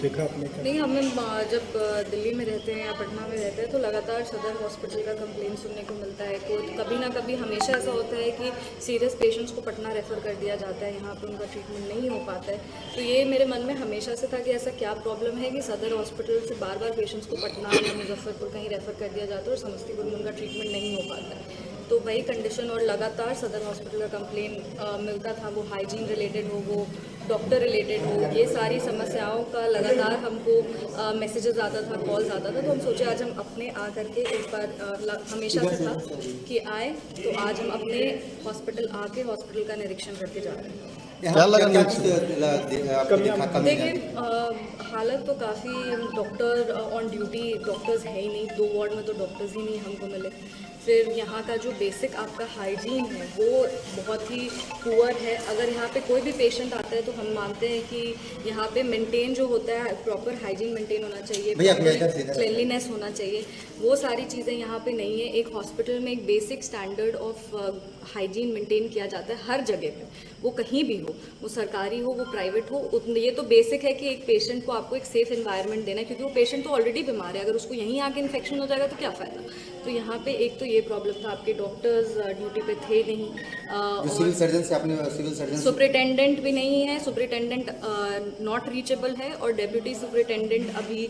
देखा आपने? नहीं, हमें जब दिल्ली में रहते हैं या पटना में रहते हैं तो लगातार सदर हॉस्पिटल का कंप्लेन सुनने को मिलता है। कोई कभी ना कभी हमेशा ऐसा होता है कि सीरियस पेशेंट्स को पटना रेफ़र कर दिया जाता है, यहाँ पे उनका ट्रीटमेंट नहीं हो पाता है। तो ये मेरे मन में हमेशा से था कि ऐसा क्या प्रॉब्लम है कि सदर हॉस्पिटल से बार बार पेशेंट्स को पटना या मुजफ्फरपुर कहीं रेफ़र कर दिया जाता है और समस्तीपुर में उनका ट्रीटमेंट नहीं हो पाता है। तो वही कंडीशन और लगातार सदर हॉस्पिटल का कंप्लेन मिलता था, वो हाइजीन रिलेटेड हो, वो डॉक्टर रिलेटेड हो, ये सारी समस्याओं का लगातार हमको मैसेजेस आता था, कॉल्स आता था। तो हम सोचे आज हम अपने आ करके एक बार हमेशा से था कि आए, तो आज हम अपने हॉस्पिटल आके हॉस्पिटल का निरीक्षण करके जा रहे हैं। क्या लगा देखिए, हालत तो काफ़ी, डॉक्टर ऑन ड्यूटी डॉक्टर्स है ही नहीं, 2 वार्ड में तो डॉक्टर्स ही नहीं हमको मिले। फिर यहाँ का जो बेसिक आपका हाइजीन है वो बहुत ही पुअर है। अगर यहाँ पे कोई भी पेशेंट आता है तो हम मानते हैं कि यहाँ पे मेंटेन जो होता है, प्रॉपर हाइजीन मेंटेन होना चाहिए, क्लीनलीनेस होना चाहिए, वो सारी चीज़ें यहाँ पे नहीं है। एक हॉस्पिटल में एक basic standard of hygiene maintain किया जाता है हर जगह पे, वो कहीं भी हो, वो सरकारी हो, वो प्राइवेट हो। ये तो बेसिक है कि एक पेशेंट को आपको एक सेफ एनवायरनमेंट देना है, क्योंकि वो पेशेंट तो ऑलरेडी बीमार है, अगर उसको यहीं आके इन्फेक्शन हो जाएगा तो क्या फ़ायदा। तो यहाँ पे एक तो ये प्रॉब्लम था, आपके डॉक्टर्स ड्यूटी पे थे नहीं, सिविल सर्जन से आपने सिविल सर्जन सुपरिटेंडेंट भी नहीं है, सुपरिटेंडेंट नॉट रीचेबल है, और डेप्यूटी सुपरिटेंडेंट अभी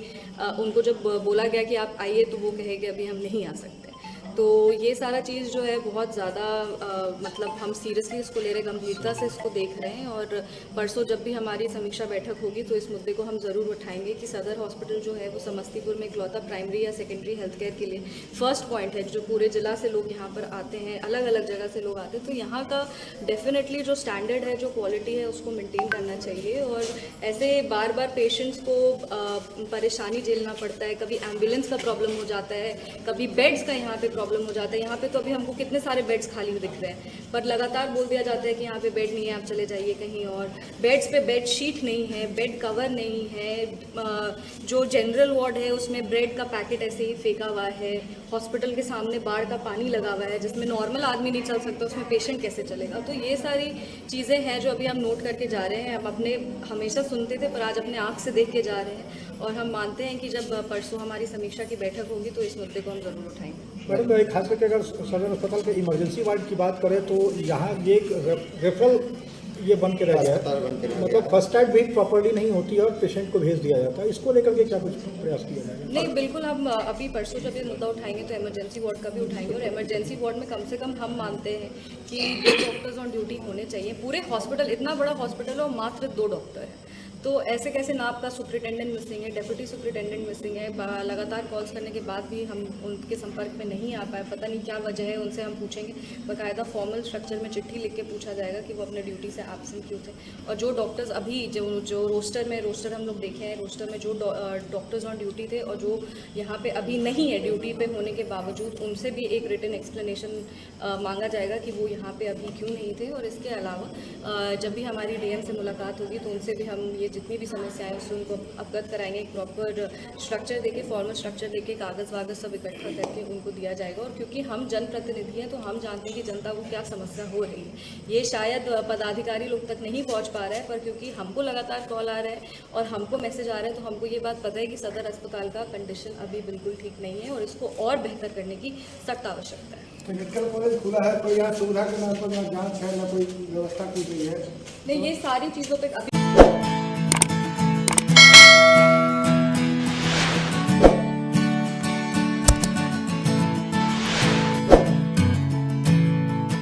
उनको जब बोला गया कि आप आइए तो वो कहेंगे अभी हम नहीं आ सकते। तो ये सारा चीज़ जो है बहुत ज़्यादा मतलब हम सीरियसली इसको ले रहे हैं, गंभीरता से इसको देख रहे हैं, और परसों जब भी हमारी समीक्षा बैठक होगी तो इस मुद्दे को हम ज़रूर उठाएंगे कि सदर हॉस्पिटल जो है वो समस्तीपुर में इकलौता प्राइमरी या सेकेंडरी हेल्थ केयर के लिए फर्स्ट पॉइंट है, जो पूरे ज़िला से लोग यहाँ पर आते हैं, अलग अलग जगह से लोग आते हैं। तो यहाँ का डेफिनेटली जो स्टैंडर्ड है, जो क्वालिटी है, उसको मेनटेन करना चाहिए। और ऐसे बार बार पेशेंट्स को परेशानी झेलना पड़ता है, कभी एम्बुलेंस का प्रॉब्लम हो जाता है, कभी बेड्स का यहाँ पे प्रॉब्लम हो जाता है। यहाँ पे तो अभी हमको कितने सारे बेड्स खाली हुए दिख रहे हैं, पर लगातार बोल दिया जाता है कि यहाँ पे बेड नहीं है, आप चले जाइए कहीं और। बेड्स पे बेड शीट नहीं है, बेड कवर नहीं है, जो जनरल वार्ड है उसमें ब्रेड का पैकेट ऐसे ही फेंका हुआ है, हॉस्पिटल के सामने बाढ़ का पानी लगा हुआ है जिसमें नॉर्मल आदमी नहीं चल सकता, उसमें पेशेंट कैसे चलेगा। तो ये सारी चीज़ें हैं जो अभी हम नोट करके जा रहे हैं। हम अपने हमेशा सुनते थे पर आज अपने आँख से देख के जा रहे हैं, और हम मानते हैं कि जब परसों हमारी समीक्षा की बैठक होगी तो इस मुद्दे को हम ज़रूर उठाएंगे। मैडम, खास करके अगर सदर अस्पताल के इमरजेंसी वार्ड की बात करें तो यहाँ ये एक रेफरल ये बन के रह गया है, मतलब फर्स्ट एड भी प्रॉपर्ली नहीं होती है और पेशेंट को भेज दिया जाता है। इसको लेकर के क्या कुछ प्रयास किया जाएगा? नहीं, बिल्कुल, हम अभी परसों जब ये मुद्दा उठाएंगे तो इमरजेंसी वार्ड का भी उठाएंगे, और इमरजेंसी वार्ड में कम से कम हम मानते हैं कि 2 डॉक्टर्स ऑन ड्यूटी होने चाहिए। पूरे हॉस्पिटल, इतना बड़ा हॉस्पिटल है और मात्र 2 डॉक्टर हैं, तो ऐसे कैसे ना आपका सुपरिटेंडेंट मिसिंग है, डेप्यूटी सुपरिटेंडेंट मिसिंग है, लगातार कॉल्स करने के बाद भी हम उनके संपर्क में नहीं आ पाए, पता नहीं क्या वजह है। उनसे हम पूछेंगे, बाकायदा फॉर्मल स्ट्रक्चर में चिट्ठी लिख के पूछा जाएगा कि वो अपने ड्यूटी से एब्सेंट क्यों थे। और जो डॉक्टर्स अभी जो रोस्टर हम लोग देखे हैं, रोस्टर में जो डॉक्टर्स ऑन ड्यूटी थे और जो यहाँ पे अभी नहीं है ड्यूटी पे होने के बावजूद, उनसे भी एक रिटन एक्सप्लेनेशन मांगा जाएगा कि वो यहाँ पे अभी क्यों नहीं थे। और इसके अलावा जब भी हमारी डीएम से मुलाकात होगी तो उनसे भी हम ये जितनी भी समस्याएं उससे उनको अवगत कराएंगे, एक प्रॉपर स्ट्रक्चर देके, फॉर्मल स्ट्रक्चर देके, कागज़ वागज़ सब इकट्ठा करके उनको दिया जाएगा। और क्योंकि हम जनप्रतिनिधि हैं तो हम जानते हैं कि जनता को क्या समस्या हो रही है। ये शायद पदाधिकारी लोग तक नहीं पहुंच पा रहा है, पर क्योंकि हमको लगातार कॉल आ रहा है और हमको मैसेज आ रहा है तो हमको ये बात पता है कि सदर अस्पताल का कंडीशन अभी बिल्कुल ठीक नहीं है और इसको और बेहतर करने की सख्त आवश्यकता है। मेडिकल कॉलेज खुला है, कोई यहाँ सुविधा के नाम पर ना जाँच है, ना कोई व्यवस्था की गई है। नहीं, ये सारी चीज़ों पर अभी